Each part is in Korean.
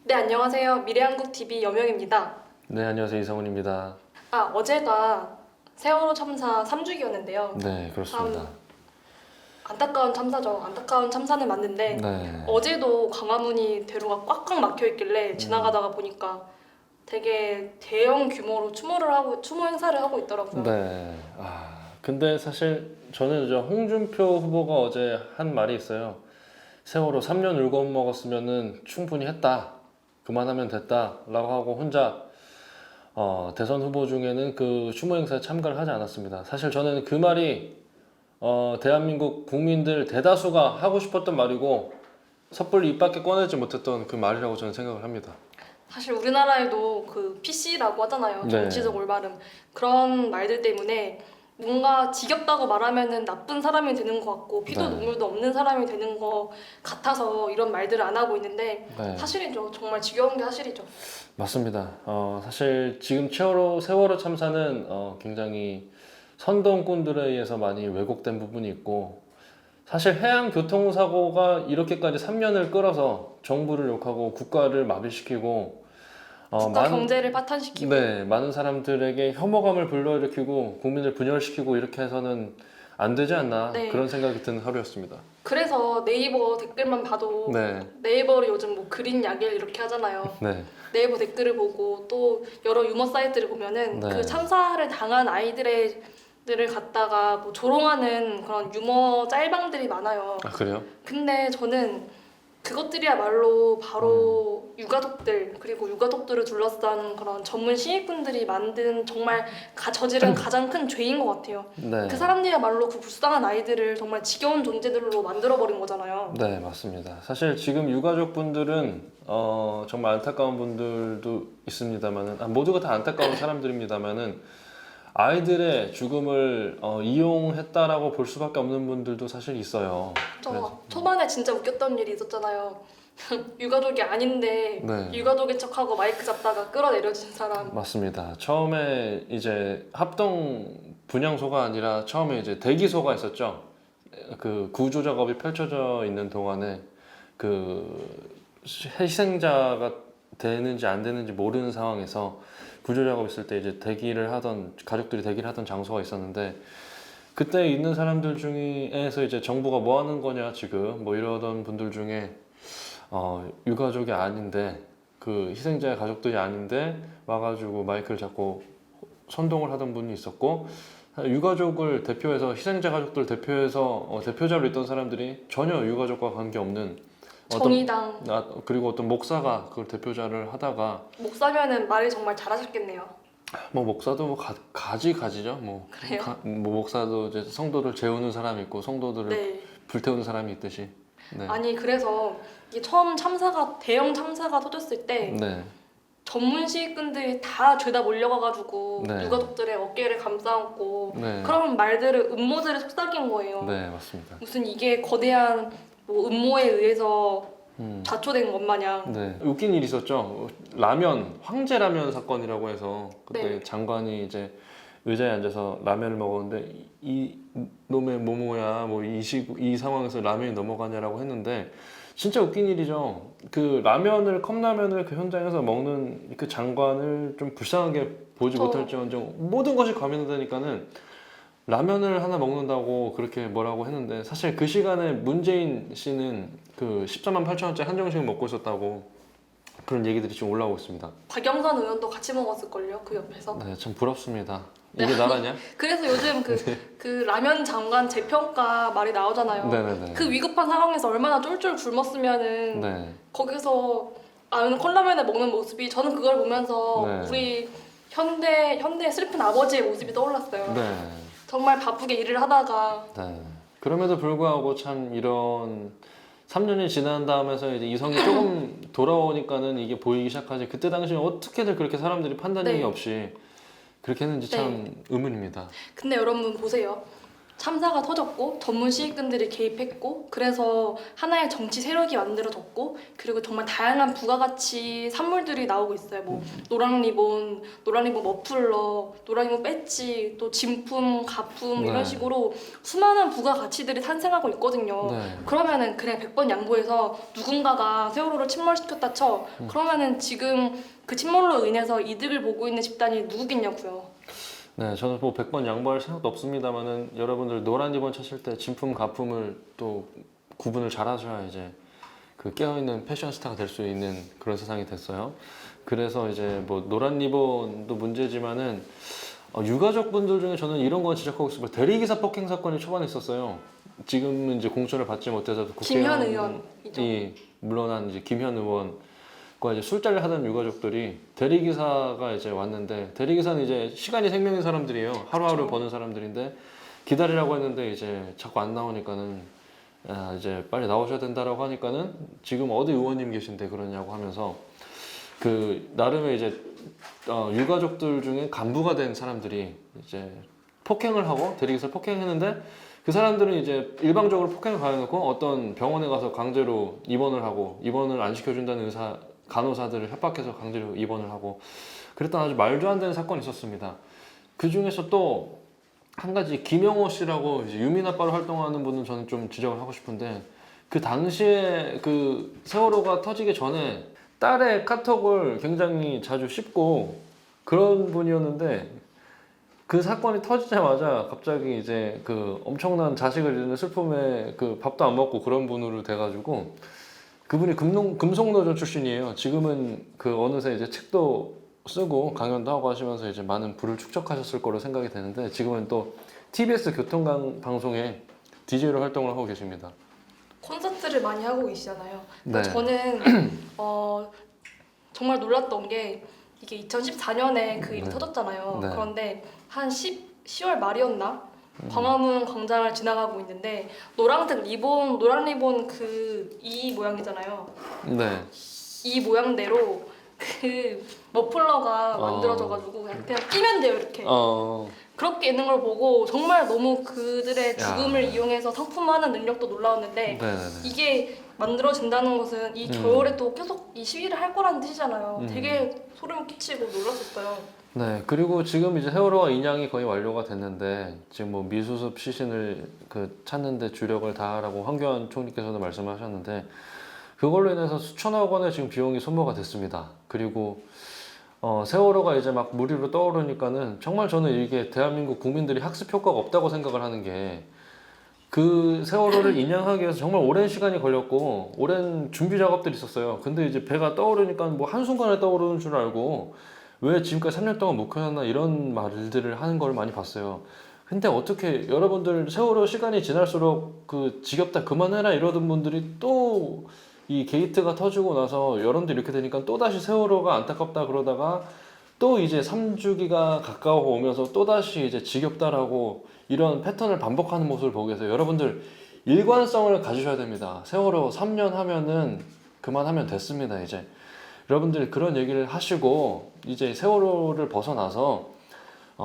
네, 안녕하세요. 미래한국TV 여명입니다. 네, 안녕하세요. 이성훈입니다. 어제가 세월호 참사 3주기였는데요. 네, 그렇습니다. 참 안타까운 참사죠. 안타까운 참사는 맞는데 네. 어제도 광화문이 대로가 꽉꽉 막혀 있길래 지나가다가 보니까 되게 대형 규모로 추모 행사를 하고 있더라고요. 네. 근데 사실 저는 홍준표 후보가 어제 한 말이 있어요. 세월호 3년 울고 먹었으면은 충분히 했다. 그만하면 됐다라고 하고 혼자 대선 후보 중에는 그 추모 행사에 참가를 하지 않았습니다. 사실 저는 그 말이 대한민국 국민들 대다수가 하고 싶었던 말이고 섣불리 입 밖에 꺼내지 못했던 그 말이라고 저는 생각을 합니다. 사실 우리나라에도 그 PC라고 하잖아요. 네. 정치적 올바름. 그런 말들 때문에 뭔가 지겹다고 말하면은 나쁜 사람이 되는 것 같고 피도 네. 눈물도 없는 사람이 되는 것 같아서 이런 말들을 안 하고 있는데 네. 사실이죠. 정말 지겨운 게 사실이죠. 맞습니다. 사실 지금 세월호 참사는 굉장히 선동꾼들에 의해서 많이 왜곡된 부분이 있고 사실 해양교통사고가 이렇게까지 3년을 끌어서 정부를 욕하고 국가를 마비시키고 국가 경제를 파탄시키고 네, 많은 사람들에게 혐오감을 불러일으키고 국민을 분열시키고 이렇게 해서는 안 되지 않나 네. 그런 생각이 드는 하루였습니다. 그래서 네이버 댓글만 봐도 네, 네이버를 요즘 뭐 그린 약일 이렇게 하잖아요. 네, 네이버 댓글을 보고 또 여러 유머 사이트를 보면은 네. 그 참사를 당한 아이들을 갖다가 뭐 조롱하는 그런 유머 짤방들이 많아요. 아 그래요? 근데 저는 그것들이야말로 바로 유가족들 그리고 유가족들을 둘러싼 그런 전문 시민분들이 만든 정말 저지른 가장 큰 죄인 것 같아요. 네. 그 사람들이야말로 그 불쌍한 아이들을 정말 지겨운 존재들로 만들어버린 거잖아요. 네, 맞습니다. 사실 지금 유가족분들은 정말 안타까운 분들도 있습니다만은 모두가 다 안타까운 사람들입니다만은 아이들의 죽음을 이용했다라고 볼 수밖에 없는 분들도 사실 있어요. 저 초반에 진짜 웃겼던 일이 있었잖아요. 유가족이 아닌데 네. 유가족인 척하고 마이크 잡다가 끌어내려진 사람. 맞습니다. 처음에 이제 합동 분향소가 아니라 처음에 이제 대기소가 있었죠. 그 구조 작업이 펼쳐져 있는 동안에 그 희생자가 되는지 안 되는지 모르는 상황에서 구조 작업 있을 때 이제 가족들이 대기를 하던 장소가 있었는데 그때 있는 사람들 중에서 이제 정부가 뭐 하는 거냐 지금 뭐 이러던 분들 중에 유가족이 아닌데 그 희생자의 가족들이 아닌데 와가지고 마이크를 잡고 선동을 하던 분이 있었고 유가족을 대표해서 희생자 가족들 대표해서 대표자로 있던 사람들이 전혀 유가족과 관계없는 정의당 그리고 어떤 목사가 그걸 대표자를 하다가 목사면은 말을 정말 잘하셨겠네요. 뭐 목사도 뭐 가지죠 뭐, 그래요? 뭐 목사도 이제 성도를 재우는 사람이 있고 성도들을 네. 불태우는 사람이 있듯이 네. 아니 그래서 이게 처음 대형 참사가 터졌을 때 네. 전문 시민분들이 다 죄다 몰려가가지고 네. 유가족들의 어깨를 감싸안고 네. 그런 말들을 음모들을 속삭인 거예요. 네, 맞습니다. 무슨 이게 거대한 뭐 음모에 의해서 음. 자초된 것 마냥. 네. 웃긴 일이 있었죠. 황제 라면 사건이라고 해서 그때 네. 장관이 이제 의자에 앉아서 라면을 먹었는데 이 놈의 모모야 뭐 이 상황에서 라면이 넘어가냐라고 했는데 진짜 웃긴 일이죠. 그 컵라면을 그 현장에서 먹는 그 장관을 좀 불쌍하게 보지 못할지언정 모든 것이 과민하다니까는 라면을 하나 먹는다고 그렇게 뭐라고 했는데 사실 그 시간에 문재인 씨는 그 14만 8천 원짜리 한정식 먹고 있었다고 그런 얘기들이 지금 올라오고 있습니다. 박영선 의원도 같이 먹었을걸요 그 옆에서. 네, 참 부럽습니다. 이게 나라냐? 그래서 요즘 그 라면 장관 재평가 말이 나오잖아요. 네네네. 그 위급한 상황에서 얼마나 쫄쫄 굶었으면은 네. 거기서 컵라면을 먹는 모습이 저는 그걸 보면서 네. 우리 현대 슬픈 아버지의 모습이 떠올랐어요. 네. 정말 바쁘게 일을 하다가 네. 그럼에도 불구하고 참 이런 3년이 지난 다음에서 이제 이성이 조금 돌아오니까는 이게 보이기 시작하지. 그때 당시에 어떻게들 그렇게 사람들이 판단력이 네. 없이 그렇게 했는지 참 의문입니다. 근데 여러분 보세요. 참사가 터졌고 전문 시민들이 개입했고 그래서 하나의 정치 세력이 만들어졌고 그리고 정말 다양한 부가가치 산물들이 나오고 있어요. 뭐 노란 리본 머플러, 노란 리본 배지, 또 진품, 가품 네. 이런 식으로 수많은 부가가치들이 탄생하고 있거든요. 네. 그러면은 그래 100번 양보해서 누군가가 세월호를 침몰시켰다 쳐. 그러면은 지금 그 침몰로 인해서 이득을 보고 있는 집단이 누구겠냐고요. 네, 저는 뭐 100번 양보할 생각도 없습니다만은 여러분들 노란 리본 쳤을 때 진품 가품을 또 구분을 잘 하셔야 이제 그 깨어있는 패션 스타가 될 수 있는 그런 세상이 됐어요. 그래서 이제 뭐 노란 리본도 문제지만은 유가족 분들 중에 저는 이런 건 지적하고 싶어요. 대리기사 폭행 사건이 초반에 있었어요. 지금은 이제 공천을 받지 못해서 김현 국회의원이 의원이죠. 물러난 이제 김현 의원과 이제 술자리를 하던 유가족들이 대리기사가 이제 왔는데 대리기사는 이제 시간이 생명인 사람들이에요. 하루하루 그쵸. 버는 사람들인데 기다리라고 했는데 이제 자꾸 안 나오니까는 이제 빨리 나오셔야 된다라고 하니까는 지금 어디 의원님 계신데 그러냐고 하면서 그 나름의 이제 유가족들 중에 간부가 된 사람들이 이제 폭행을 하고 대리기사를 폭행했는데 그 사람들은 이제 일방적으로 폭행을 가해놓고 어떤 병원에 가서 강제로 입원을 하고 입원을 안 시켜준다는 간호사들을 협박해서 강제로 입원을 하고 그랬던 아주 말도 안 되는 사건이 있었습니다. 그 중에서 또 한 가지 김영호 씨라고 이제 유민 아빠로 활동하는 분은 저는 좀 지적을 하고 싶은데 그 당시에 그 세월호가 터지기 전에 딸의 카톡을 굉장히 자주 씹고 그런 분이었는데 그 사건이 터지자마자 갑자기 이제 그 엄청난 자식을 잃는 슬픔에 그 밥도 안 먹고 그런 분으로 돼가지고 그분이 금속노조 출신이에요. 지금은 그 어느새 이제 책도 쓰고 강연도 하고 하시면서 이제 많은 부를 축적하셨을 거로 생각이 되는데 지금은 또 TBS 교통방송에 DJ로 활동을 하고 계십니다. 콘서트를 많이 하고 계시잖아요. 네. 저는 정말 놀랐던 게 이게 2014년에 그 일이 네. 터졌잖아요. 네. 그런데 한 10월 말이었나? 광화문 광장을 지나가고 있는데 노란 리본 그 이 모양이잖아요. 네. 이 모양대로 그 머플러가 만들어져가지고 그냥 끼면 돼요 이렇게. 그렇게 있는 걸 보고 정말 너무 그들의 죽음을 이용해서 상품화하는 능력도 놀라웠는데 네네네. 이게 만들어진다는 것은 이 겨울에 또 계속 이 시위를 할 거라는 뜻이잖아요. 되게 소름 끼치고 놀랐었어요. 네, 그리고 지금 이제 세월호가 인양이 거의 완료가 됐는데 지금 뭐 미수습 시신을 그 찾는데 주력을 다하라고 황교안 총리께서도 말씀하셨는데 그걸로 인해서 수천억 원의 지금 비용이 소모가 됐습니다. 그리고 세월호가 이제 막 물 위로 떠오르니까는 정말 저는 이게 대한민국 국민들이 학습 효과가 없다고 생각을 하는 게 그 세월호를 인양하기 위해서 정말 오랜 시간이 걸렸고 오랜 준비 작업들이 있었어요. 근데 이제 배가 떠오르니까 뭐 한순간에 떠오르는 줄 알고 왜 지금까지 3년 동안 못 켜놨나 이런 말들을 하는 걸 많이 봤어요. 근데 어떻게 여러분들 세월호 시간이 지날수록 그 지겹다 그만해라 이러던 분들이 또 이 게이트가 터지고 나서 여론도 이렇게 되니까 또다시 세월호가 안타깝다 그러다가 또 이제 3주기가 가까워 오면서 또다시 이제 지겹다라고 이런 패턴을 반복하는 모습을 보고 계세요. 여러분들 일관성을 가지셔야 됩니다. 세월호 3년 하면은 그만하면 됐습니다. 이제 여러분들이 그런 얘기를 하시고 이제 세월호를 벗어나서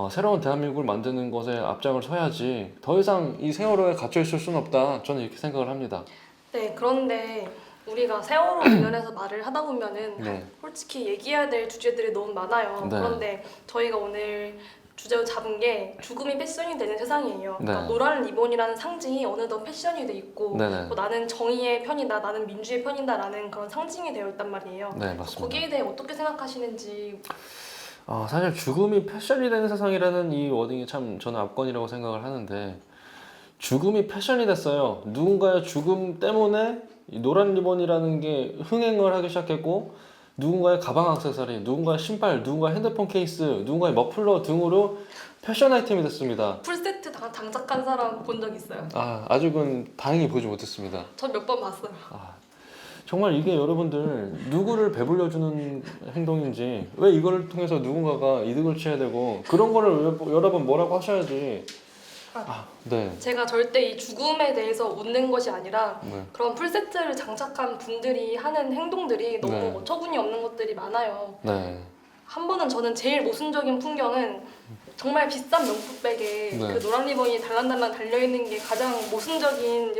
새로운 대한민국을 만드는 것에 앞장을 서야지 더 이상 이 세월호에 갇혀 있을 수는 없다. 저는 이렇게 생각을 합니다. 네, 그런데 우리가 세월호 관련해서 말을 하다 보면은 네. 솔직히 얘기해야 될 주제들이 너무 많아요. 네. 그런데 저희가 오늘 주제로 잡은 게 죽음이 패션이 되는 세상이에요. 네. 그러니까 노란 리본이라는 상징이 어느덧 패션이 돼 있고 네네. 뭐 나는 정의의 편이다, 나는 민주의 편이다라는 그런 상징이 되어 있단 말이에요. 네, 맞습니다. 거기에 대해 어떻게 생각하시는지. 사실 죽음이 패션이 되는 세상이라는 이 워딩이 참 저는 압권이라고 생각을 하는데 죽음이 패션이 됐어요. 누군가의 죽음 때문에 이 노란 리본이라는 게 흥행을 하기 시작했고 누군가의 가방 액세서리, 누군가의 신발, 누군가의 핸드폰 케이스, 누군가의 머플러 등으로 패션 아이템이 됐습니다. 풀세트 장착한 사람 본 적 있어요? 아직은 다행히 보지 못했습니다. 전 몇 번 봤어요. 정말 이게 여러분들 누구를 배불려주는 행동인지 왜 이걸 통해서 누군가가 이득을 취해야 되고 그런 거를 여러분 뭐라고 하셔야지. 네. 제가 절대 이 죽음에 대해서 웃는 것이 아니라 네. 그런 풀세트를 장착한 분들이 하는 행동들이 너무 네. 어처구니 없는 것들이 많아요. 네. 한 번은 저는 제일 모순적인 풍경은 정말 비싼 명품백에 네. 그 노란 리본이 달랑달랑 달려있는 게 가장 모순적인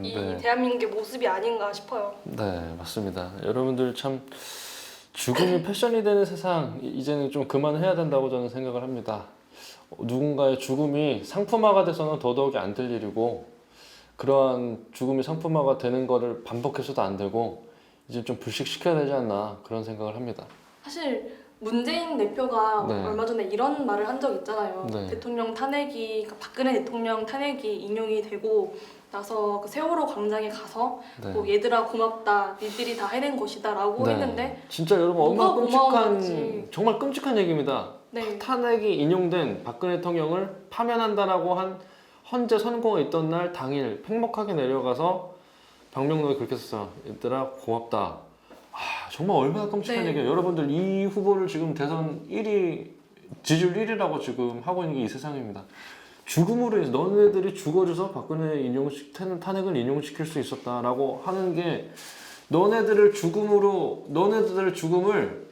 이 네. 대한민국의 모습이 아닌가 싶어요. 네, 맞습니다. 여러분들 참 죽음이 패션이 되는 세상 이제는 좀 그만해야 된다고 저는 생각을 합니다. 누군가의 죽음이 상품화가 돼서는 더더욱이 안 될 일이고 그러한 죽음이 상품화가 되는 거를 반복해서도 안 되고 이제 좀 불식시켜야 되지 않나 그런 생각을 합니다. 사실 문재인 대표가 네. 얼마 전에 이런 말을 한 적 있잖아요. 네. 대통령 탄핵이 그러니까 박근혜 대통령 탄핵이 인용이 되고 나서 그 세월호 광장에 가서 네. 뭐 얘들아 고맙다, 니들이 다 해낸 것이다라고 네. 했는데 진짜 여러분 얼마나 뭐가 고마운 끔찍한 건지. 정말 끔찍한 얘기입니다. 네. 탄핵이 인용된 박근혜 대통령을 파면한다라고 한 헌재 선고가 있던 날 당일 팽목하게 내려가서 방명록에 그렇게 썼어요. 얘들아 고맙다. 아, 정말 얼마나 끔찍한 네. 얘기예요. 여러분들 이 후보를 지금 대선 1위 지지율 1위라고 지금 하고 있는 게 이 세상입니다. 죽음으로 인해서 너네들이 죽어줘서 박근혜 탄핵을 인용시킬 수 있었다라고 하는 게 너네들의 죽음을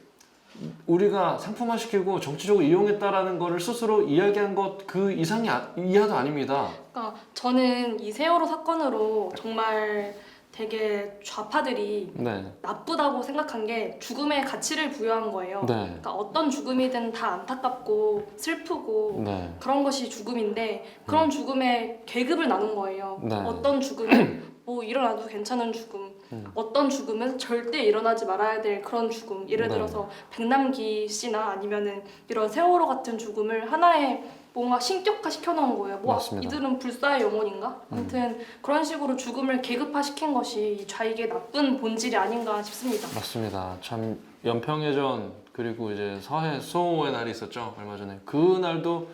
우리가 상품화시키고 정치적으로 이용했다라는 거를 스스로 이야기한 것 그 이상이 이하도 아닙니다. 그러니까 저는 이 세월호 사건으로 정말 되게 좌파들이 네, 나쁘다고 생각한 게 죽음에 가치를 부여한 거예요. 네, 그러니까 어떤 죽음이든 다 안타깝고 슬프고 네, 그런 것이 죽음인데 그런 죽음에 계급을 나눈 거예요. 네. 어떤 죽음은 뭐 일어나도 괜찮은 죽음, 어떤 죽음은 절대 일어나지 말아야 될 그런 죽음. 예를 네. 들어서 백남기 씨나 아니면은 이런 세월호 같은 죽음을 하나의 뭔가 신격화 시켜놓은 거예요. 뭐 맞습니다. 이들은 불사의 영혼인가? 아무튼 그런 식으로 죽음을 계급화시킨 것이 이 좌익의 나쁜 본질이 아닌가 싶습니다. 맞습니다. 참 연평해전 그리고 이제 서해 수호의 날이 있었죠 얼마 전에 그 날도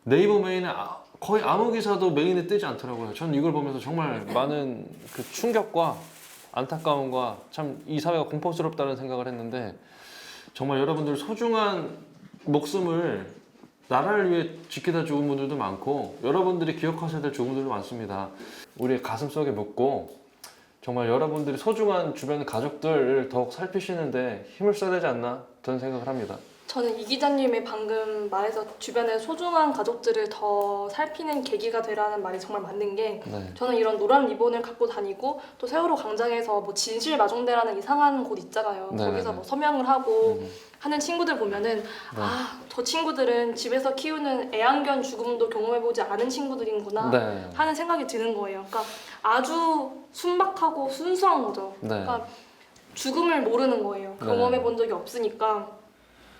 네이버 메인에 거의 아무 기사도 메인에 뜨지 않더라고요. 전 이걸 보면서 정말 많은 그 충격과 안타까움과 참 이 사회가 공포스럽다는 생각을 했는데 정말 여러분들 소중한 목숨을 나라를 위해 지키다 죽은 분들도 많고 여러분들이 기억하셔야 될 죽은 분들도 많습니다. 우리의 가슴 속에 묻고 정말 여러분들이 소중한 주변 가족들을 더욱 살피시는데 힘을 써야 되지 않나 저는 생각을 합니다. 저는 이 기자님의 방금 말에서 주변의 소중한 가족들을 더 살피는 계기가 되라는 말이 정말 맞는 게 네. 저는 이런 노란 리본을 갖고 다니고 또 세월호 광장에서 뭐 진실마종대라는 이상한 곳 있잖아요. 네네네. 거기서 뭐 서명을 하고 하는 친구들 보면은 아, 저 친구들은 집에서 키우는 애완견 죽음도 경험해보지 않은 친구들이구나 네. 하는 생각이 드는 거예요. 그러니까 아주 순박하고 순수한 거죠. 네. 그러니까 죽음을 모르는 거예요. 네. 경험해본 적이 없으니까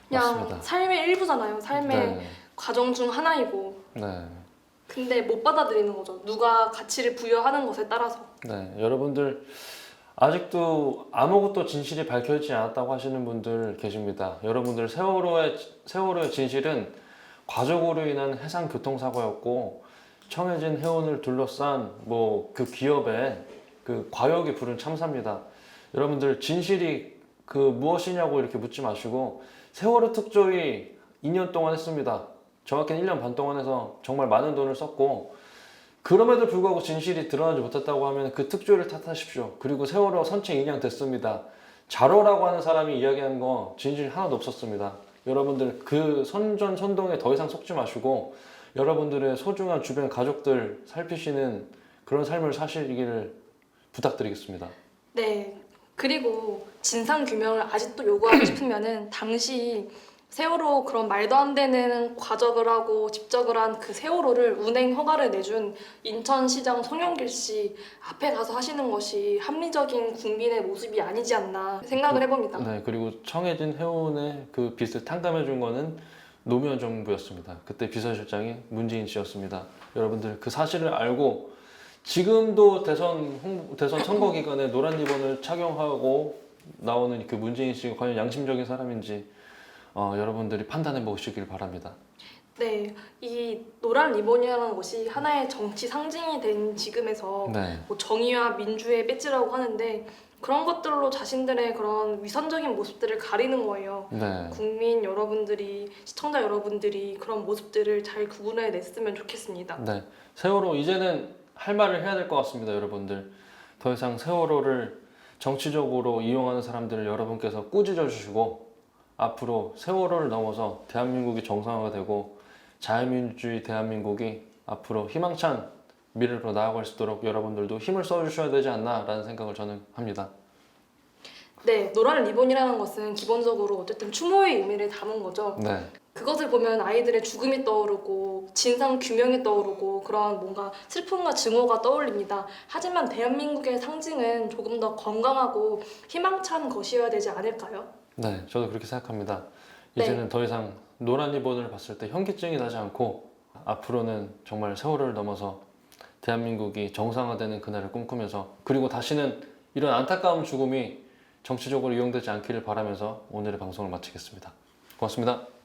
그냥 맞습니다. 삶의 일부잖아요. 삶의 네. 과정 중 하나이고 네. 근데 못 받아들이는 거죠. 누가 가치를 부여하는 것에 따라서. 네. 여러분들 아직도 아무것도 진실이 밝혀지지 않았다고 하시는 분들 계십니다. 여러분들 세월호의 진실은 과적으로 인한 해상 교통사고였고 청해진 해운을 둘러싼 뭐 그 기업의 그 과욕이 부른 참사입니다. 여러분들 진실이 그 무엇이냐고 이렇게 묻지 마시고 세월호 특조위 2년 동안 했습니다. 정확히는 1년 반 동안 해서 정말 많은 돈을 썼고 그럼에도 불구하고 진실이 드러나지 못했다고 하면 그 특조위를 탓하십시오. 그리고 세월호 선체 인양 됐습니다. 자로라고 하는 사람이 이야기한 거 진실 하나도 없었습니다. 여러분들 그 선전선동에 더 이상 속지 마시고 여러분들의 소중한 주변 가족들 살피시는 그런 삶을 사시기를 부탁드리겠습니다. 네. 그리고 진상 규명을 아직도 요구하고 싶으면은 당시 세월호 그런 말도 안 되는 과적을 하고 집적을 한 그 세월호를 운행 허가를 내준 인천시장 송영길 씨 앞에 가서 하시는 것이 합리적인 국민의 모습이 아니지 않나 생각을 해봅니다. 네, 그리고 청해진 해운의 그 빚을 탕감해 준 거는 노무현 정부였습니다. 그때 비서실장이 문재인 씨였습니다. 여러분들 그 사실을 알고 지금도 대선 선거 기간에 노란 리본을 착용하고 나오는 그 문재인 씨가 과연 양심적인 사람인지 여러분들이 판단해 보시길 바랍니다. 네, 이 노란 리본이라는 것이 하나의 정치 상징이 된 지금에서 네, 뭐 정의와 민주의 배지라고 하는데 그런 것들로 자신들의 그런 위선적인 모습들을 가리는 거예요. 네, 국민 여러분들이, 시청자 여러분들이 그런 모습들을 잘 구분해 냈으면 좋겠습니다. 네. 세월호 이제는 할 말을 해야 될 것 같습니다, 여러분들. 더 이상 세월호를 정치적으로 이용하는 사람들을 여러분께서 꾸짖어 주시고 앞으로 세월호를 넘어서 대한민국이 정상화가 되고 자유민주주의 대한민국이 앞으로 희망찬 미래로 나아갈 수 있도록 여러분들도 힘을 써주셔야 되지 않나라는 생각을 저는 합니다. 네, 노란 리본이라는 것은 기본적으로 어쨌든 추모의 의미를 담은 거죠. 네, 그것을 보면 아이들의 죽음이 떠오르고 진상 규명이 떠오르고 그런 뭔가 슬픔과 증오가 떠올립니다. 하지만 대한민국의 상징은 조금 더 건강하고 희망찬 것이어야 되지 않을까요? 네, 저도 그렇게 생각합니다. 네. 이제는 더 이상 노란 리본을 봤을 때 현기증이 나지 않고 앞으로는 정말 세월을 넘어서 대한민국이 정상화되는 그날을 꿈꾸면서 그리고 다시는 이런 안타까운 죽음이 정치적으로 이용되지 않기를 바라면서 오늘의 방송을 마치겠습니다. 고맙습니다.